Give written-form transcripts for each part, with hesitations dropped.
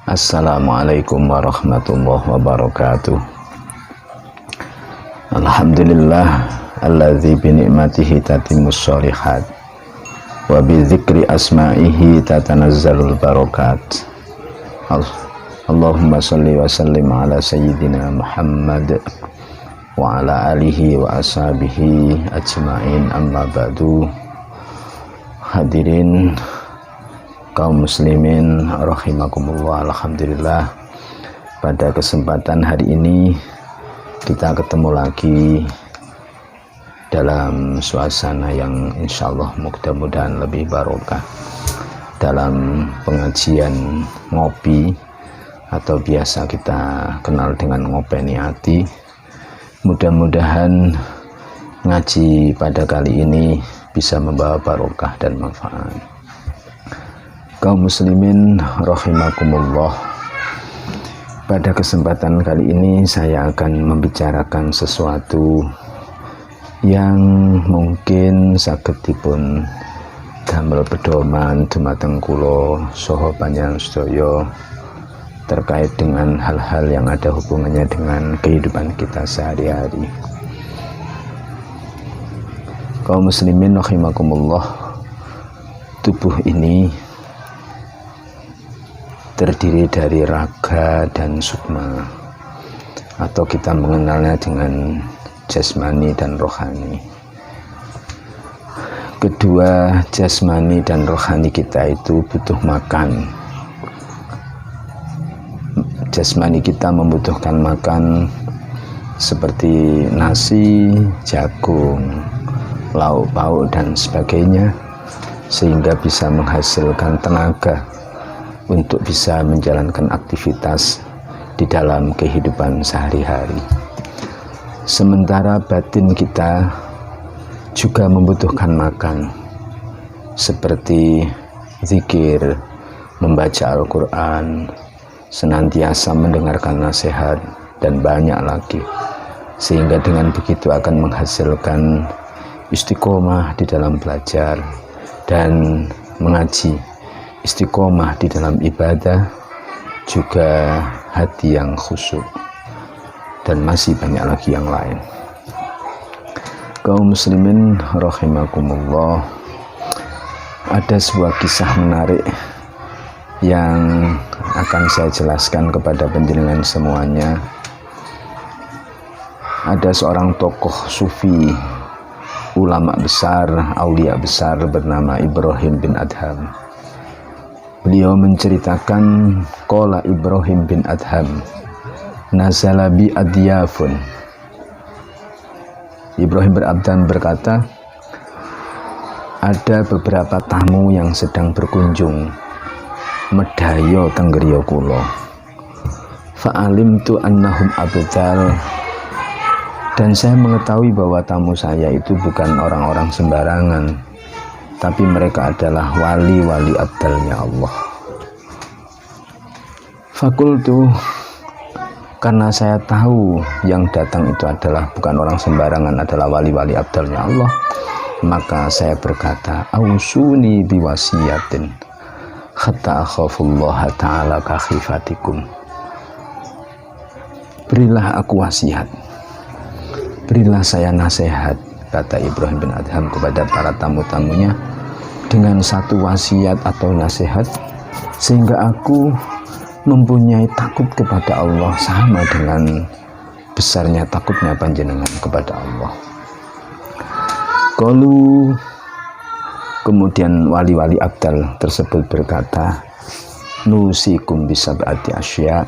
Assalamualaikum warahmatullahi wabarakatuh. Alhamdulillah alladzi bi ni'matihi tatimmus sholihat wa bi dzikri asma'ihi tatanazzalul barakat. Allahumma shalli wa sallim ala sayyidina Muhammad wa ala alihi wa ashabihi ajmain, amma ba'du. Hadirin kaum muslimin rahimakumullah, alhamdulillah pada kesempatan hari ini kita ketemu lagi dalam suasana yang insyaallah mudah-mudahan lebih barokah, dalam pengajian ngopi atau biasa kita kenal dengan ngopeni hati. Mudah-mudahan ngaji pada kali ini bisa membawa barokah dan manfaat. Kaum muslimin rahimakumullah, pada kesempatan kali ini saya akan membicarakan sesuatu yang mungkin sagedipun damel pedoman dumateng kula saha panjenengan sedaya terkait dengan hal-hal yang ada hubungannya dengan kehidupan kita sehari-hari. Kaum muslimin rahimakumullah, tubuh ini terdiri dari raga dan sukma, atau kita mengenalnya dengan jasmani dan rohani. Kedua jasmani dan rohani kita itu butuh makan. Jasmani kita membutuhkan makan seperti nasi, jagung, lauk pauk dan sebagainya, sehingga bisa menghasilkan tenaga untuk bisa menjalankan aktivitas di dalam kehidupan sehari-hari. Sementara batin kita juga membutuhkan makan, seperti zikir, membaca Al-Quran, senantiasa mendengarkan nasihat, dan banyak lagi, sehingga dengan begitu akan menghasilkan istiqomah di dalam belajar dan mengaji, istiqomah di dalam ibadah, juga hati yang khusyuk, dan masih banyak lagi yang lain. Kaum muslimin rahimakumullah, ada sebuah kisah menarik yang akan saya jelaskan kepada panjenengan semuanya. Ada seorang tokoh sufi, ulama besar, aulia besar bernama Ibrahim bin Adham. Beliau menceritakan, qala Ibrahim bin Adham nazala bi adyafun. Ibrahim bin Adham berkata, ada beberapa tamu yang sedang berkunjung medayo tenggeriyo kula. Fa'alimtu annahum abdal, dan saya mengetahui bahwa tamu saya itu bukan orang-orang sembarangan, tapi mereka adalah wali-wali abdalnya Allah. Fakultu, karena saya tahu yang datang itu adalah bukan orang sembarangan, adalah wali-wali abdalnya Allah, maka saya berkata, ausuni biwasiyatin hatta akhafullaha ta'ala kakhifatikum. Berilah aku wasiat, berilah saya nasihat, kata Ibrahim bin Adham kepada para tamu-tamunya, dengan satu wasiat atau nasihat, sehingga aku mempunyai takut kepada Allah sama dengan besarnya takutnya panjenengan kepada Allah. Qalu, kemudian wali-wali abdal tersebut berkata, nusikum bisab'ati asya,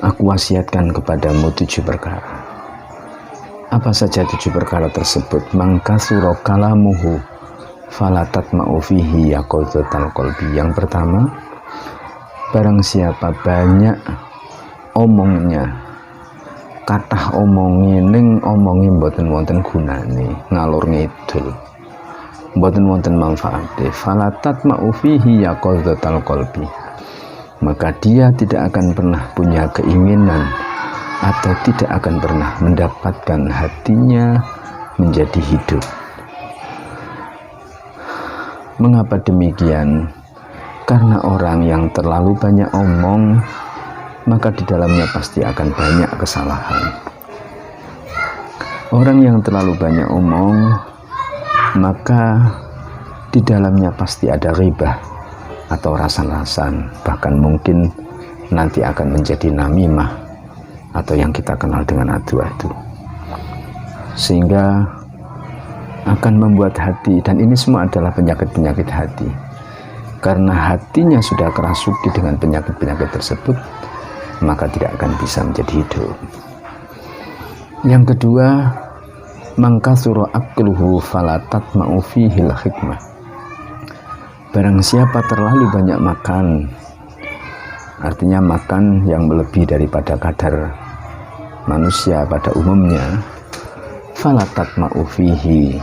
aku wasiatkan kepadamu 7 perkara. Apa saja 7 perkara tersebut? Mangkasuro kalamuhu falatat ma'ufihi yaqadzatal qalbi. Yang pertama, barang siapa banyak omongnya, kathah omongi ning omongi mboten wonten gunane, ngalur ngidul, mboten wonten manfaate, falatat ma'ufihi yaqadzatal qalbi, maka dia tidak akan pernah punya keinginan atau tidak akan pernah mendapatkan hatinya menjadi hidup. Mengapa demikian? Karena orang yang terlalu banyak omong, maka di dalamnya pasti akan banyak kesalahan. Orang yang terlalu banyak omong, maka di dalamnya pasti ada ghibah atau rasan-rasan, bahkan mungkin nanti akan menjadi namimah atau yang kita kenal dengan adu-adu, sehingga akan membuat hati, dan ini semua adalah penyakit-penyakit hati. Karena hatinya sudah kerasuki dengan penyakit-penyakit tersebut, maka tidak akan bisa menjadi hidup. Yang kedua, mangkasura aqluhu fala tatma'u fihil hikmah. Barang siapa terlalu banyak makan, artinya makan yang melebihi daripada kadar manusia pada umumnya, fala tatma'u fihi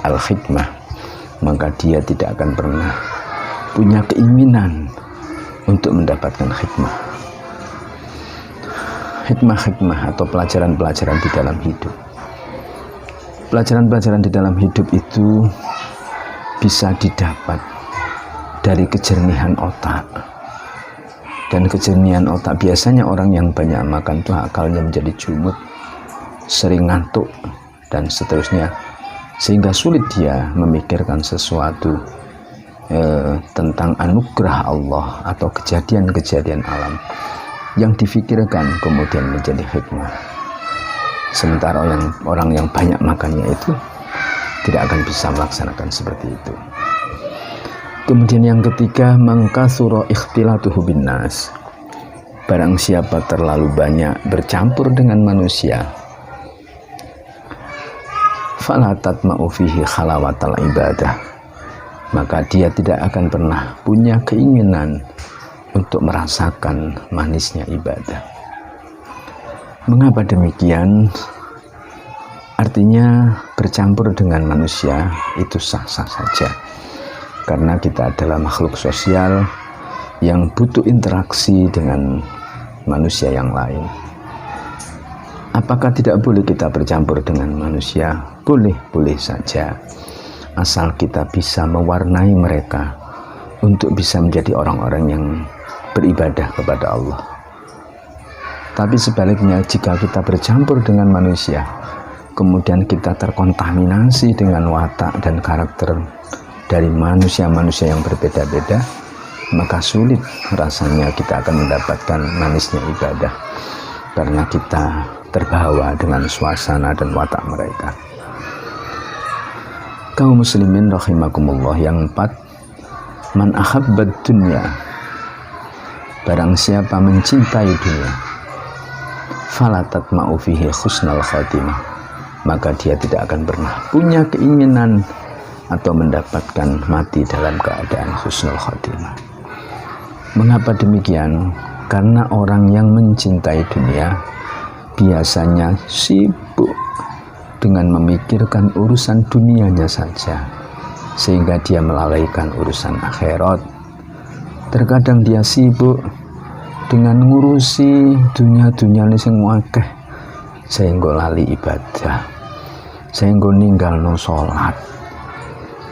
al hikmah, maka dia tidak akan pernah punya keinginan untuk mendapatkan hikmah. Hikmah-hikmah atau pelajaran-pelajaran di dalam hidup. Pelajaran-pelajaran di dalam hidup itu bisa didapat dari kejernihan otak. Dan kejernihan otak, biasanya orang yang banyak makan itu akalnya menjadi jumut, sering ngantuk, dan seterusnya, sehingga sulit dia memikirkan sesuatu tentang anugerah Allah atau kejadian-kejadian alam yang difikirkan kemudian menjadi hikmah. Sementara orang yang banyak makannya itu tidak akan bisa melaksanakan seperti itu. Kemudian yang ketiga, mangkasura ikhtilatuhu binnas. Barang siapa terlalu banyak bercampur dengan manusia, fala tatma'u fihi khalawatal ibadah, maka dia tidak akan pernah punya keinginan untuk merasakan manisnya ibadah. Mengapa demikian? Artinya bercampur dengan manusia itu sah-sah saja, karena kita adalah makhluk sosial yang butuh interaksi dengan manusia yang lain. Apakah tidak boleh kita bercampur dengan manusia? Boleh-boleh saja, asal kita bisa mewarnai mereka untuk bisa menjadi orang-orang yang beribadah kepada Allah. Tapi sebaliknya, jika kita bercampur dengan manusia, kemudian kita terkontaminasi dengan watak dan karakter dari manusia-manusia yang berbeda-beda, maka sulit rasanya kita akan mendapatkan manisnya ibadah, karena kita terbawa dengan suasana dan watak mereka. Kaum muslimin rahimakumullah, yang empat, man ahabbad dunya, barang siapa mencintai dunia, fala tatma'u fihi husnal khatimah, maka dia tidak akan pernah punya keinginan atau mendapatkan mati dalam keadaan husnul khatimah. Mengapa demikian? Karena orang yang mencintai dunia biasanya sibuk dengan memikirkan urusan dunianya saja, sehingga dia melalaikan urusan akhirat. Terkadang dia sibuk dengan ngurusi dunia-dunia ini sing akeh, sehingga lali ibadah, sehingga ninggalno sholat.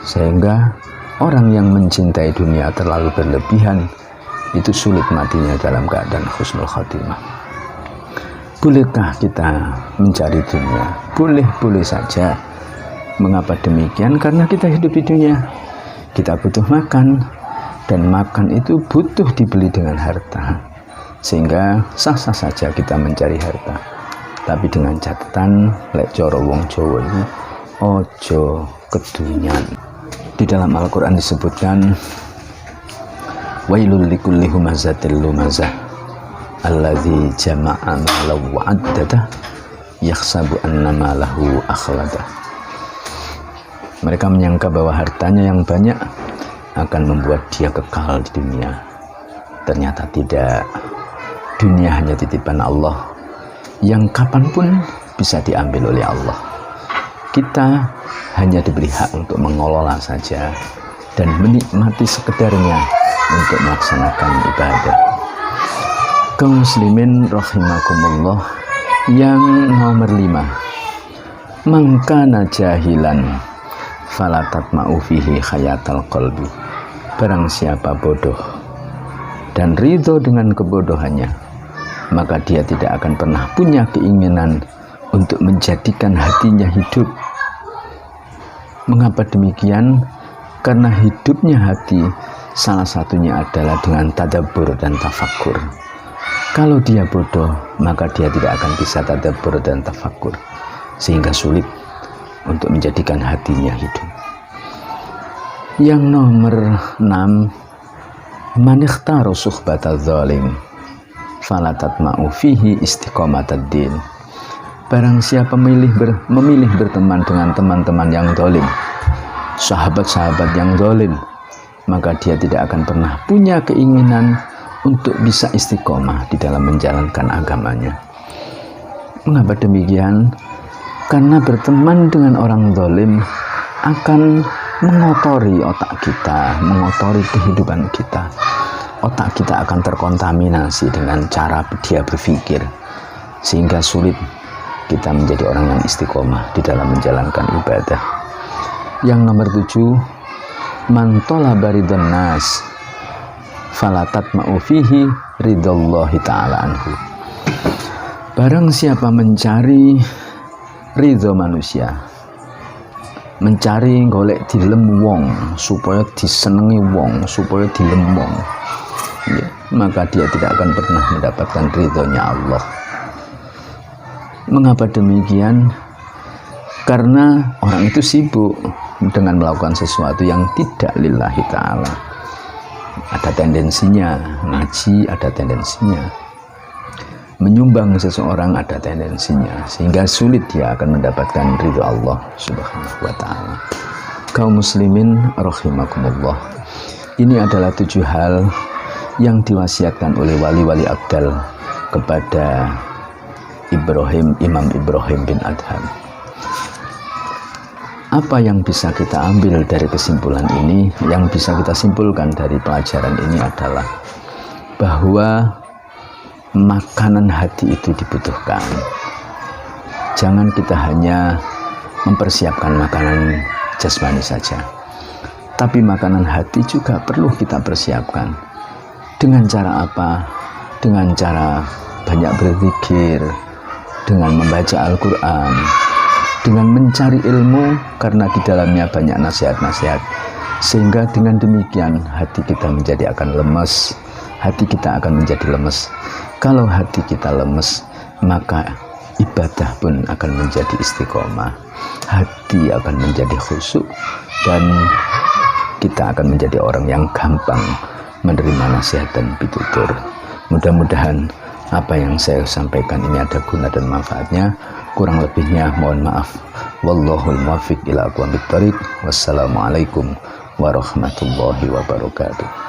Sehingga orang yang mencintai dunia terlalu berlebihan itu sulit matinya dalam keadaan husnul khatimah. Bolehkah kita mencari dunia? Boleh-boleh saja. Mengapa demikian? Karena kita hidup di dunia, kita butuh makan, dan makan itu butuh dibeli dengan harta, sehingga sah-sah saja kita mencari harta. Tapi dengan catatan, lek cara wong Jawa ini ojo kedunyan. Di dalam Al-Quran disebutkan, wailul likulli humazatil lumazah alladzi jama'a malahu wa'addadah yakhsabu anna malahu akhladah. Mereka menyangka bahwa hartanya yang banyak akan membuat dia kekal di dunia. Ternyata tidak. Dunia hanya titipan Allah yang kapanpun bisa diambil oleh Allah. Kita hanya diberi hak untuk mengelola saja dan menikmati sekedarnya untuk melaksanakan ibadah. Kaum muslimin rahimakumullah, yang nomor 5, mangkana jahilan fala tatma'u fihi khayatal qalbi. Barang siapa bodoh dan ridho dengan kebodohannya, maka dia tidak akan pernah punya keinginan untuk menjadikan hatinya hidup. Mengapa demikian? Karena hidupnya hati salah satunya adalah dengan tadabbur dan tafakkur. Kalau dia bodoh, maka dia tidak akan bisa tadabbur dan tafakkur, sehingga sulit untuk menjadikan hatinya hidup. Yang nomor 6, man ikhtara suhbatadz zalim fala tatma'u fihi istiqamatad din. Barang siapa memilih berteman dengan teman-teman yang zalim, sahabat-sahabat yang zalim, maka dia tidak akan pernah punya keinginan untuk bisa istiqomah di dalam menjalankan agamanya. Mengapa demikian? Karena berteman dengan orang zalim akan mengotori otak kita, mengotori kehidupan kita. Otak kita akan terkontaminasi dengan cara dia berpikir, sehingga sulit kita menjadi orang yang istiqomah di dalam menjalankan ibadah. Yang nomor 7, man talaba ridwan nas fala tatma'u fihi ridallahi ta'ala anhu. Barang siapa mencari ridho manusia, mencari golek dilem wong supaya disenengi wong, supaya dilem wong, ya, maka dia tidak akan pernah mendapatkan ridhonya Allah. Mengapa demikian? Karena orang itu sibuk dengan melakukan sesuatu yang tidak lillahi ta'ala. Ada tendensinya ngaji, ada tendensinya menyumbang seseorang, ada tendensinya, sehingga sulit dia akan mendapatkan ridho Allah subhanahu wa ta'ala. Kaum muslimin rahimakumullah, ini adalah 7 hal yang diwasiatkan oleh wali-wali abdal kepada Imam Ibrahim bin Adham. Apa yang bisa kita ambil dari kesimpulan ini? Yang bisa kita simpulkan dari pelajaran ini adalah bahwa makanan hati itu dibutuhkan. Jangan kita hanya mempersiapkan makanan jasmani saja, tapi makanan hati juga perlu kita persiapkan. Dengan cara apa? Dengan cara banyak berzikir, dengan membaca Al-Quran, dengan mencari ilmu, karena di dalamnya banyak nasihat-nasihat, sehingga dengan demikian hati kita menjadi akan lemes, hati kita akan menjadi lemes. Kalau hati kita lemes, maka ibadah pun akan menjadi istiqomah, hati akan menjadi khusyuk, dan kita akan menjadi orang yang gampang menerima nasihat dan pitutur. Mudah-mudahan apa yang saya sampaikan ini ada guna dan manfaatnya. Kurang lebihnya mohon maaf. Wallahul muwaffiq ila aqwamit thoriq. Wassalamualaikum warahmatullahi wabarakatuh.